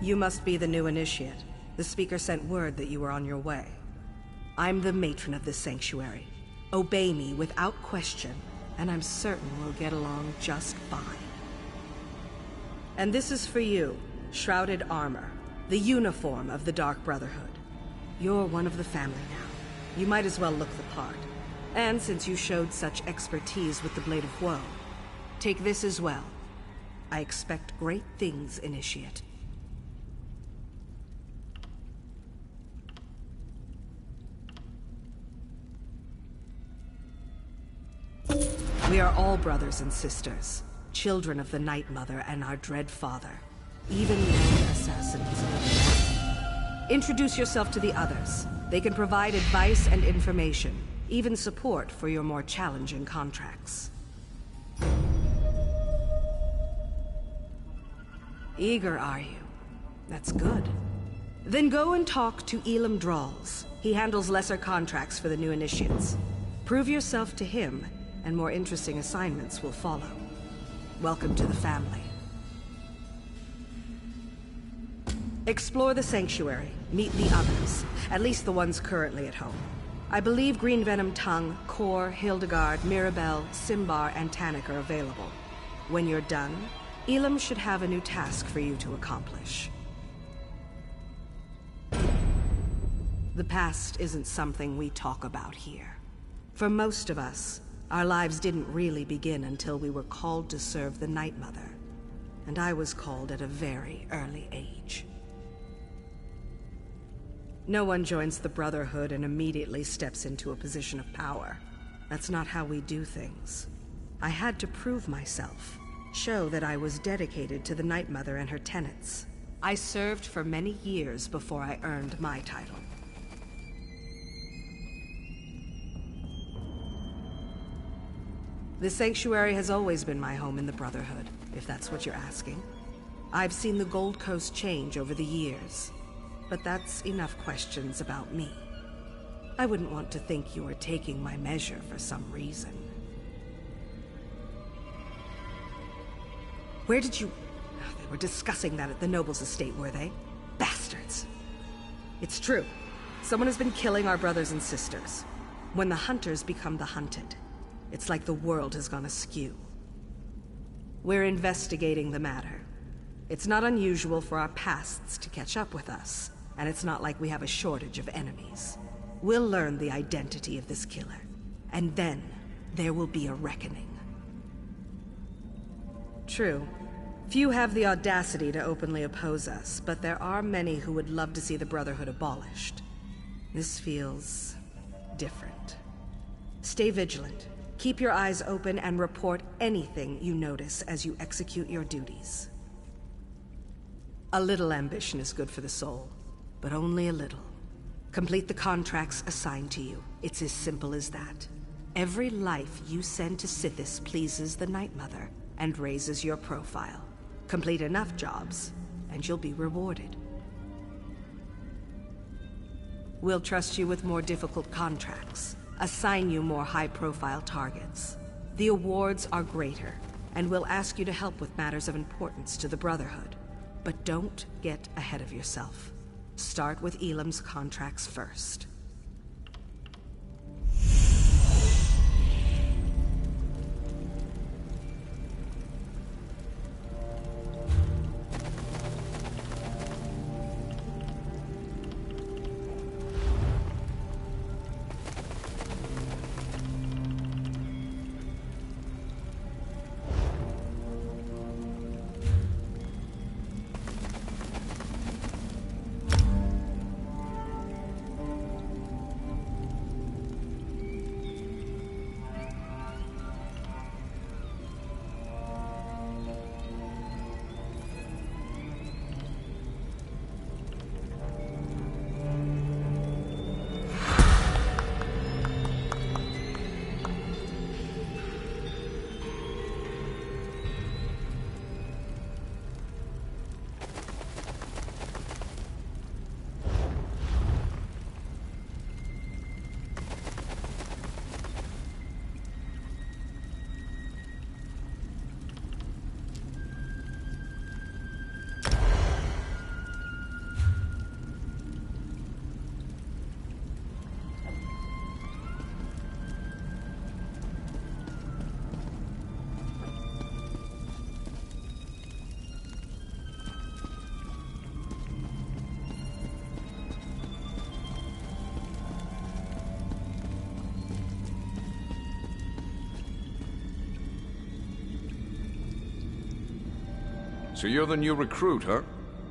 You must be the new initiate. The speaker sent word that you were on your way. I'm the matron of this sanctuary. Obey me without question, and I'm certain we'll get along just fine. And this is for you, shrouded armor, the uniform of the Dark Brotherhood. You're one of the family now. You might as well look the part. And since you showed such expertise with the Blade of Woe, take this as well. I expect great things, Initiate. We are all brothers and sisters, children of the Night Mother and our dread father, even known assassins. Introduce yourself to the others. They can provide advice and information, even support for your more challenging contracts. Eager, are you? That's good. Then go and talk to Elam Drawls. He handles lesser contracts for the new initiates. Prove yourself to him, and more interesting assignments will follow. Welcome to the family. Explore the sanctuary. Meet the others, at least the ones currently at home. I believe Green Venom Tongue, Kor, Hildegard, Mirabelle, Simbar, and Tannic are available. When you're done, Elam should have a new task for you to accomplish. The past isn't something we talk about here. For most of us, our lives didn't really begin until we were called to serve the Night Mother. And I was called at a very early age. No one joins the Brotherhood and immediately steps into a position of power. That's not how we do things. I had to prove myself, show that I was dedicated to the Night Mother and her tenets. I served for many years before I earned my title. The sanctuary has always been my home in the Brotherhood, if that's what you're asking. I've seen the Gold Coast change over the years, but that's enough questions about me. I wouldn't want to think you were taking my measure for some reason. Where did you... They were discussing that at the Noble's estate, were they? Bastards! It's true. Someone has been killing our brothers and sisters. When the hunters become the hunted, it's like the world has gone askew. We're investigating the matter. It's not unusual for our pasts to catch up with us, and it's not like we have a shortage of enemies. We'll learn the identity of this killer, and then there will be a reckoning. True. Few have the audacity to openly oppose us, but there are many who would love to see the Brotherhood abolished. This feels different. Stay vigilant. Keep your eyes open and report anything you notice as you execute your duties. A little ambition is good for the soul, but only a little. Complete the contracts assigned to you. It's as simple as that. Every life you send to Sithis pleases the Night Mother and raises your profile. Complete enough jobs, and you'll be rewarded. We'll trust you with more difficult contracts. Assign you more high-profile targets. The awards are greater, and we'll ask you to help with matters of importance to the Brotherhood. But don't get ahead of yourself. Start with Elam's contracts first. So you're the new recruit, huh?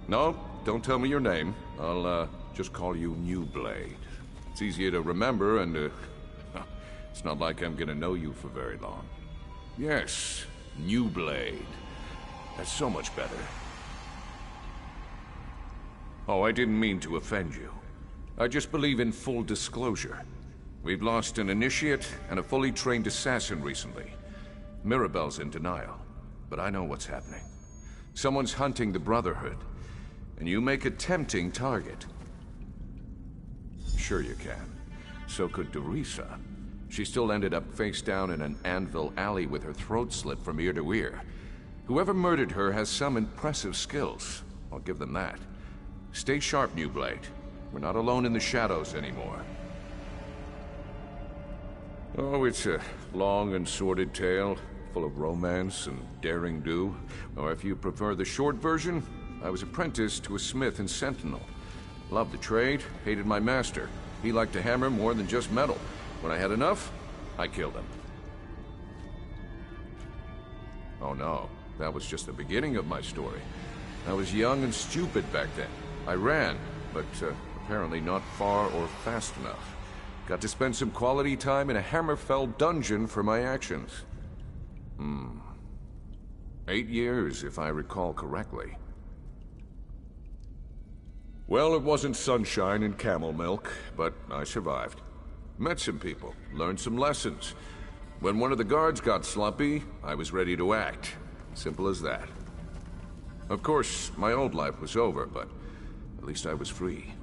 No, don't tell me your name. I'll, just call you New Blade. It's easier to remember, and, it's not like I'm gonna know you for very long. Yes, New Blade. That's so much better. Oh, I didn't mean to offend you. I just believe in full disclosure. We've lost an initiate and a fully trained assassin recently. Mirabelle's in denial, but I know what's happening. Someone's hunting the Brotherhood, and you make a tempting target. Sure you can. So could Dorisa. She still ended up face down in an anvil alley with her throat slit from ear to ear. Whoever murdered her has some impressive skills. I'll give them that. Stay sharp, New Blade. We're not alone in the shadows anymore. Oh, it's a long and sordid tale, full of romance and daring do. Or if you prefer the short version, I was apprenticed to a smith in Sentinel. Loved the trade, hated my master. He liked to hammer more than just metal. When I had enough, I killed him. Oh no, that was just the beginning of my story. I was young and stupid back then. I ran, but apparently not far or fast enough. Got to spend some quality time in a Hammerfell dungeon for my actions. 8 years, if I recall correctly. Well, it wasn't sunshine and camel milk, but I survived. Met some people, learned some lessons. When one of the guards got slumpy, I was ready to act. Simple as that. Of course, my old life was over, but at least I was free.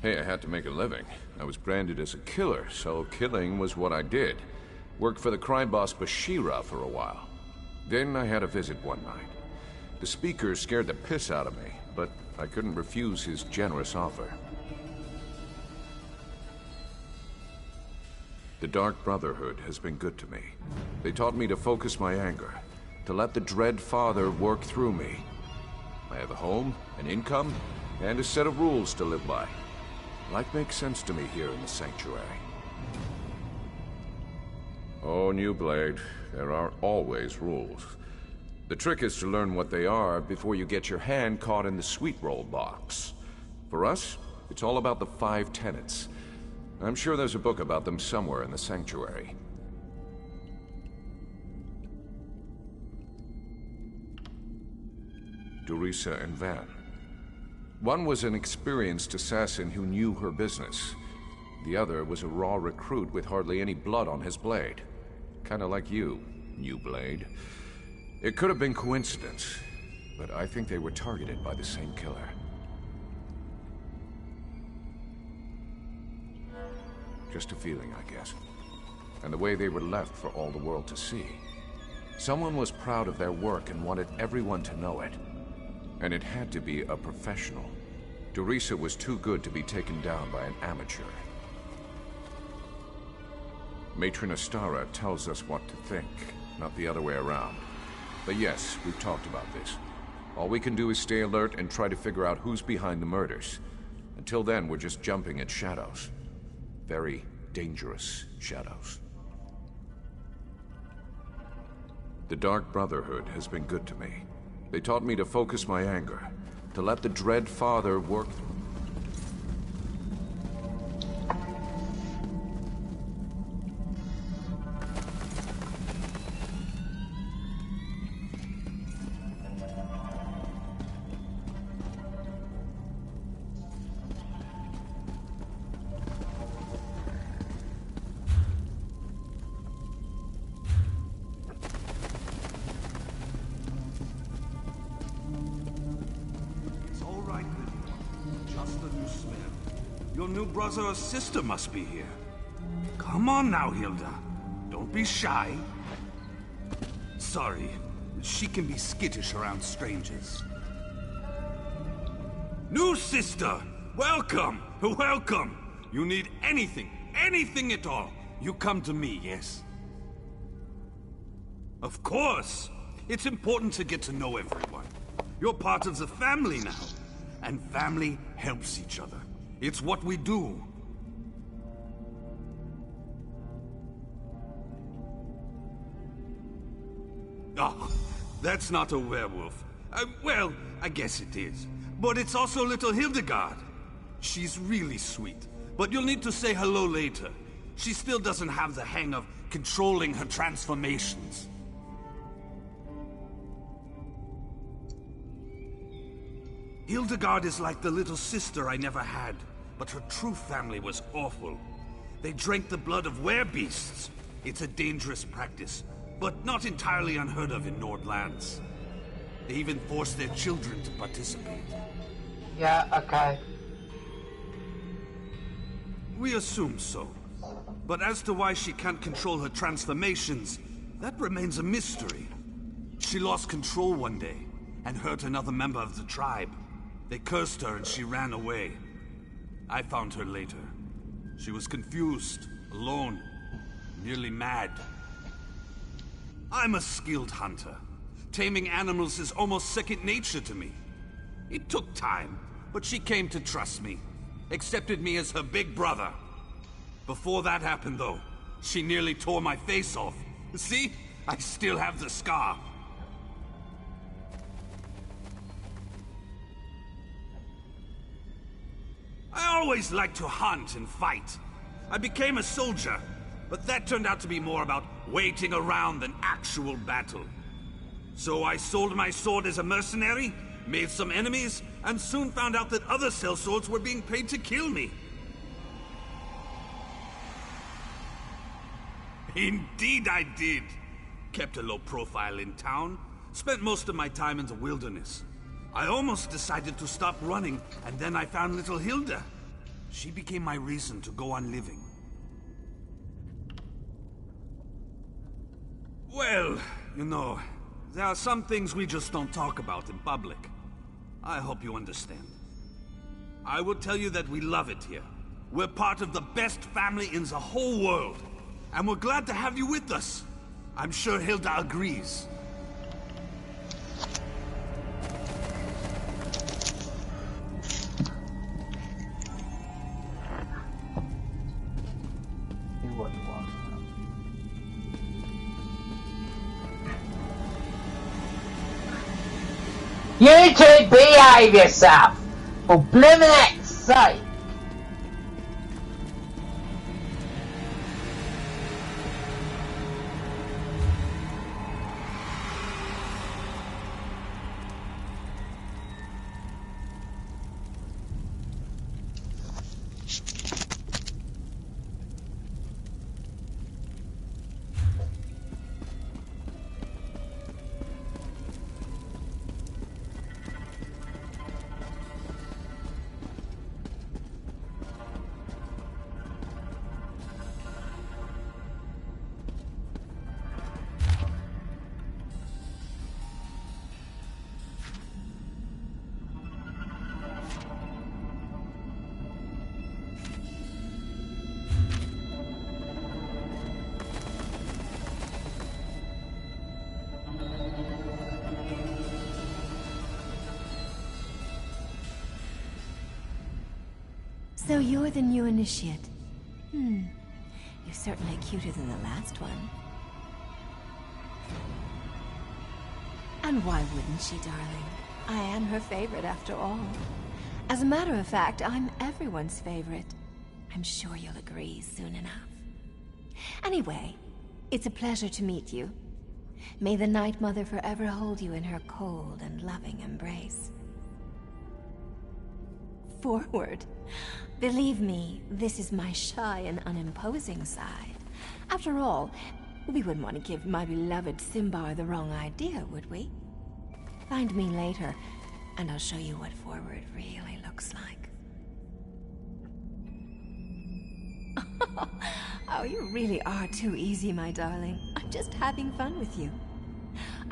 Hey, I had to make a living. I was branded as a killer, so killing was what I did. Worked for the crime boss Bashira for a while. Then I had a visit one night. The speaker scared the piss out of me, but I couldn't refuse his generous offer. The Dark Brotherhood has been good to me. They taught me to focus my anger, to let the Dread Father work through me. I have a home, an income, and a set of rules to live by. Life makes sense to me here in the Sanctuary. Oh, New Blade, there are always rules. The trick is to learn what they are before you get your hand caught in the sweet roll box. For us, it's all about the 5 tenets. I'm sure there's a book about them somewhere in the Sanctuary. Dorisa and Van. One was an experienced assassin who knew her business. The other was a raw recruit with hardly any blood on his blade. Kinda like you, New Blade. It could have been coincidence, but I think they were targeted by the same killer. Just a feeling, I guess. And the way they were left for all the world to see. Someone was proud of their work and wanted everyone to know it. And it had to be a professional. Dorisa was too good to be taken down by an amateur. Matron Astara tells us what to think, not the other way around. But yes, we've talked about this. All we can do is stay alert and try to figure out who's behind the murders. Until then, we're just jumping at shadows. Very dangerous shadows. The Dark Brotherhood has been good to me. They taught me to focus my anger, to let the Dread Father work through. Your new brother or sister must be here. Come on now, Hilda. Don't be shy. Sorry, she can be skittish around strangers. New sister! Welcome! Welcome! You need anything at all, you come to me, yes? Of course! It's important to get to know everyone. You're part of the family now. And family helps each other. It's what we do. Ah, That's not a werewolf. Well, I guess it is. But it's also little Hildegard. She's really sweet, but you'll need to say hello later. She still doesn't have the hang of controlling her transformations. Hildegard is like the little sister I never had, but her true family was awful. They drank the blood of werebeasts. It's a dangerous practice, but not entirely unheard of in Nordlands. They even forced their children to participate. Yeah, okay. We assume so. But as to why she can't control her transformations, that remains a mystery. She lost control one day, and hurt another member of the tribe. They cursed her and she ran away. I found her later. She was confused, alone, nearly mad. I'm a skilled hunter. Taming animals is almost second nature to me. It took time, but she came to trust me. Accepted me as her big brother. Before that happened, though, she nearly tore my face off. See? I still have the scar. I always liked to hunt and fight. I became a soldier, but that turned out to be more about waiting around than actual battle. So I sold my sword as a mercenary, made some enemies, and soon found out that other sellswords were being paid to kill me. Indeed I did. Kept a low profile in town, spent most of my time in the wilderness. I almost decided to stop running, and then I found little Hilda. She became my reason to go on living. Well, you know, there are some things we just don't talk about in public. I hope you understand. I will tell you that we love it here. We're part of the best family in the whole world. And we're glad to have you with us. I'm sure Hilda agrees. You two behave yourself! For blimmin' heck's sake! So you're the new initiate. You're certainly cuter than the last one. And why wouldn't she, darling? I am her favorite after all. As a matter of fact, I'm everyone's favorite. I'm sure you'll agree soon enough. Anyway, it's a pleasure to meet you. May the Night Mother forever hold you in her cold and loving embrace. Forward. Believe me, this is my shy and unimposing side. After all, we wouldn't want to give my beloved Simbar the wrong idea, would we? Find me later, and I'll show you what forward really looks like. Oh, you really are too easy, my darling. I'm just having fun with you.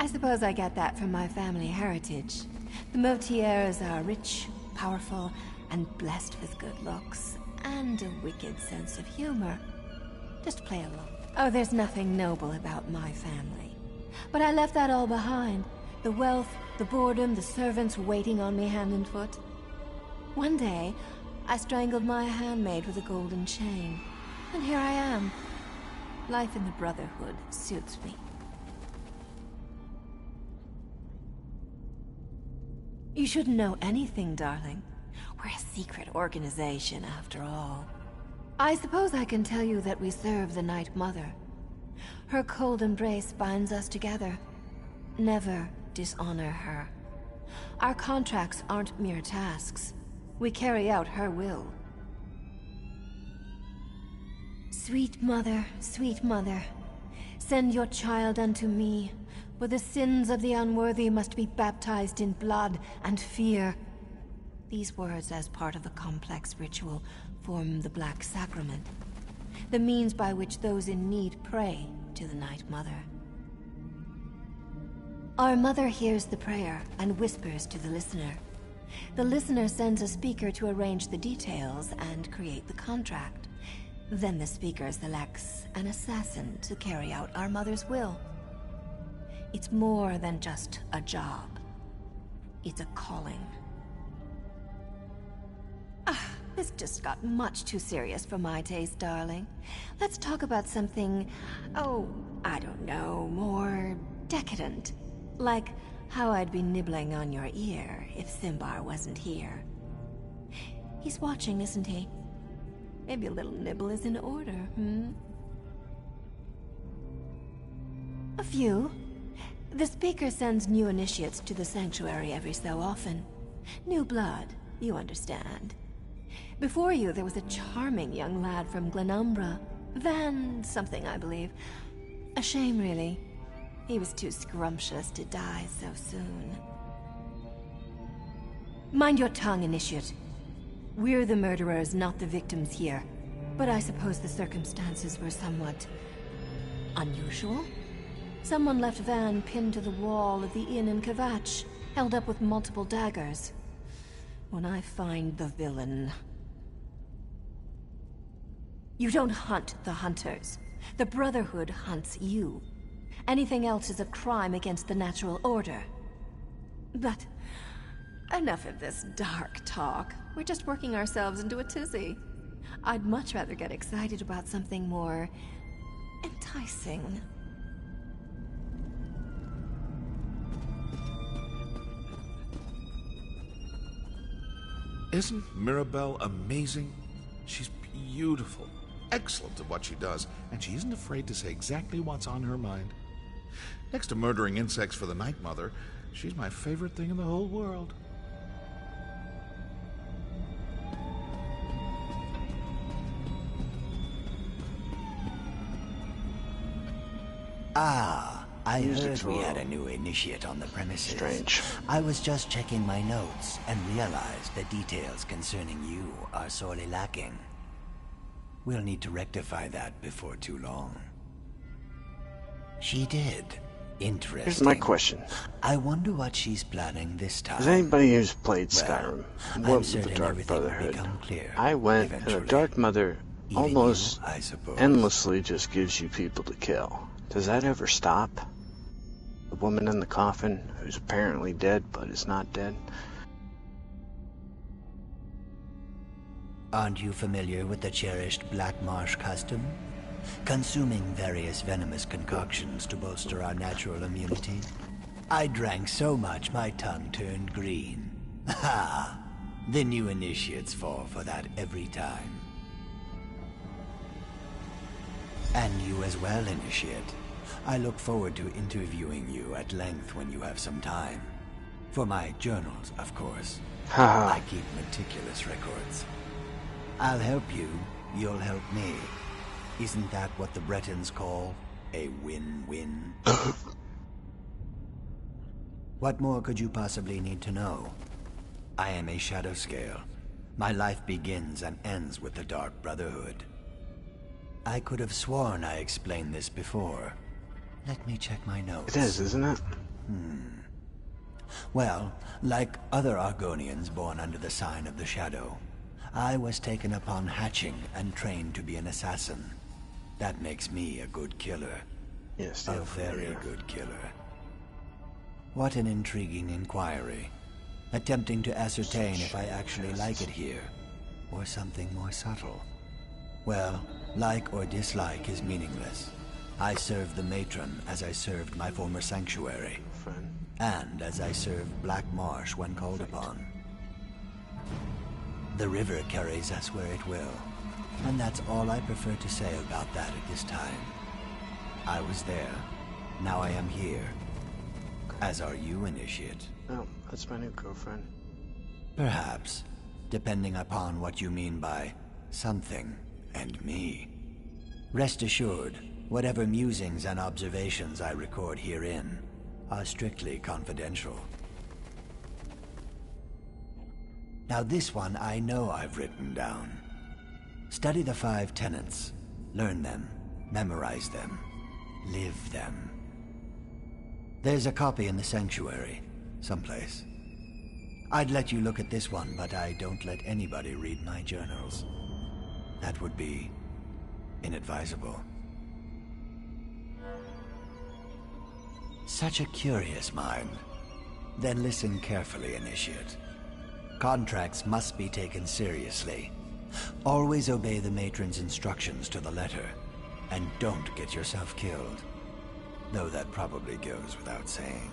I suppose I get that from my family heritage. The Motiers are rich, powerful, and blessed with good looks, and a wicked sense of humor. Just play along. Oh, there's nothing noble about my family. But I left that all behind. The wealth, the boredom, the servants waiting on me hand and foot. One day, I strangled my handmaid with a golden chain. And here I am. Life in the Brotherhood suits me. You shouldn't know anything, darling. We're a secret organization, after all. I suppose I can tell you that we serve the Night Mother. Her cold embrace binds us together. Never dishonor her. Our contracts aren't mere tasks. We carry out her will. Sweet mother, send your child unto me, for the sins of the unworthy must be baptized in blood and fear. These words, as part of a complex ritual, form the Black Sacrament, the means by which those in need pray to the Night Mother. Our mother hears the prayer and whispers to the listener. The listener sends a speaker to arrange the details and create the contract. Then the speaker selects an assassin to carry out our mother's will. It's more than just a job. It's a calling. This just got much too serious for my taste, darling. Let's talk about something, I don't know, more decadent. Like how I'd be nibbling on your ear if Simbar wasn't here. He's watching, isn't he? Maybe a little nibble is in order, A few. The speaker sends new initiates to the sanctuary every so often. New blood, you understand. Before you, there was a charming young lad from Glenumbra. Van something, I believe. A shame, really. He was too scrumptious to die so soon. Mind your tongue, Initiate. We're the murderers, not the victims here. But I suppose the circumstances were somewhat unusual? Someone left Van pinned to the wall of the inn in Kvatch, held up with multiple daggers. When I find the villain... You don't hunt the hunters. The Brotherhood hunts you. Anything else is a crime against the natural order. But enough of this dark talk. We're just working ourselves into a tizzy. I'd much rather get excited about something more enticing. Isn't Mirabelle amazing? She's beautiful, excellent at what she does, and she isn't afraid to say exactly what's on her mind. Next to murdering insects for the Night Mother, she's my favorite thing in the whole world. I heard we had a new initiate on the premises. Strange. I was just checking my notes and realized the details concerning you are sorely lacking. We'll need to rectify that before too long. She did. Interesting. Here's my question. I wonder what she's planning this time. As anybody who's played Skyrim, I'm what with the certain Dark everything will Brotherhood, become clear I went and the eventually. Dark Mother Even almost you, I suppose. endlessly just gives you people to kill. Does that ever stop? The woman in the coffin, who's apparently dead but is not dead. Aren't you familiar with the cherished Black Marsh custom? Consuming various venomous concoctions to bolster our natural immunity? I drank so much my tongue turned green. Ha! The new initiates fall for that every time. And you as well, Initiate. I look forward to interviewing you at length when you have some time. For my journals, of course. Haha. I keep meticulous records. I'll help you, you'll help me. Isn't that what the Bretons call a win-win? What more could you possibly need to know? I am a shadow scale. My life begins and ends with the Dark Brotherhood. I could have sworn I explained this before. Let me check my notes. It is, isn't it? Well, like other Argonians born under the sign of the Shadow, I was taken upon hatching and trained to be an assassin. That makes me a good killer. Yes, A very good killer. What an intriguing inquiry. Attempting to ascertain if I actually like it here, or something more subtle. Well, like or dislike is meaningless. I serve the matron as I served my former sanctuary, Friend. and as I served Black Marsh when called upon. The river carries us where it will, and that's all I prefer to say about that at this time. I was there, now I am here. As are you, Initiate. Oh, that's my new girlfriend. Perhaps, depending upon what you mean by something and me. Rest assured, whatever musings and observations I record herein are strictly confidential. Now this one I know I've written down. Study the 5 tenets. Learn them, memorize them, live them. There's a copy in the sanctuary, someplace. I'd let you look at this one, but I don't let anybody read my journals. That would be inadvisable. Such a curious mind. Then listen carefully, Initiate. Contracts must be taken seriously. Always obey the matron's instructions to the letter, and don't get yourself killed. Though that probably goes without saying.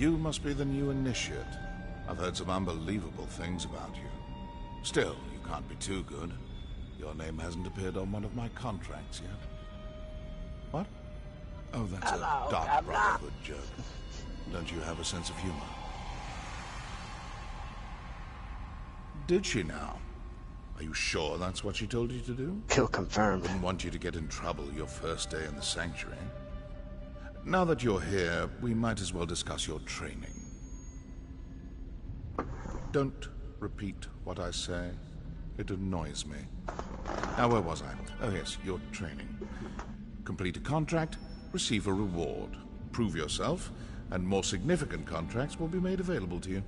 You must be the new Initiate. I've heard some unbelievable things about you. Still, you can't be too good. Your name hasn't appeared on one of my contracts yet. What? Oh, that's a dark Brotherhood joke. Don't you have a sense of humor? Did she now? Are you sure that's what she told you to do? Kill confirmed. Wouldn't want you to get in trouble your first day in the sanctuary. Now that you're here, we might as well discuss your training. Don't repeat what I say. It annoys me. Now, where was I? Oh yes, your training. Complete a contract, receive a reward. Prove yourself, and more significant contracts will be made available to you.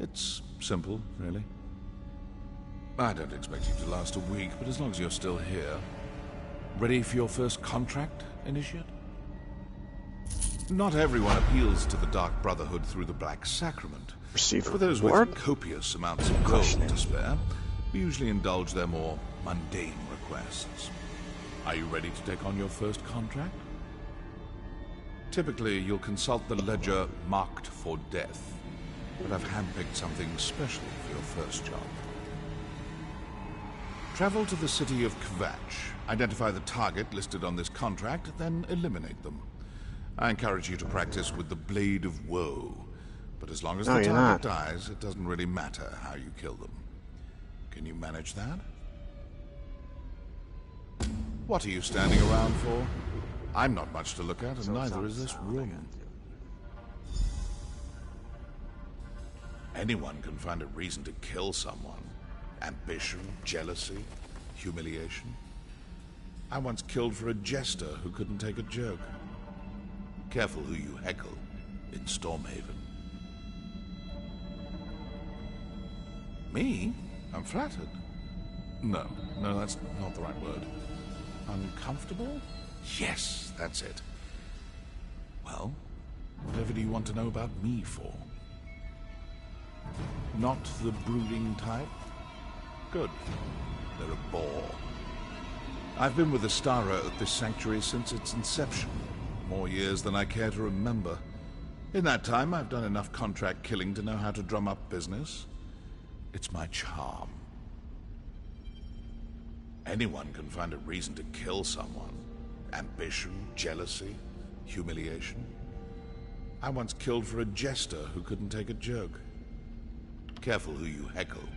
It's simple, really. I don't expect you to last a week, but as long as you're still here. Ready for your first contract, Initiate? Not everyone appeals to the Dark Brotherhood through the Black Sacrament. For those with copious amounts of gold to spare, we usually indulge their more mundane requests. Are you ready to take on your first contract? Typically, you'll consult the ledger marked for death, but I've handpicked something special for your first job. Travel to the city of Kvatch, identify the target listed on this contract, then eliminate them. I encourage you to practice with the Blade of Woe, but as long as the target dies, it doesn't really matter how you kill them. Can you manage that? What are you standing around for? I'm not much to look at, and neither is this room. Anyone can find a reason to kill someone. Ambition, jealousy, humiliation. I once killed for a jester who couldn't take a joke. Careful who you heckle in Stormhaven. Me? I'm flattered. No, that's not the right word. Uncomfortable? Yes, that's it. Well, whatever do you want to know about me for? Not the brooding type? Good. They're a bore. I've been with Astara at this sanctuary since its inception. More years than I care to remember. In that time, I've done enough contract killing to know how to drum up business. It's my charm. Anyone can find a reason to kill someone. Ambition, jealousy, humiliation. I once killed for a jester who couldn't take a joke. Careful who you heckle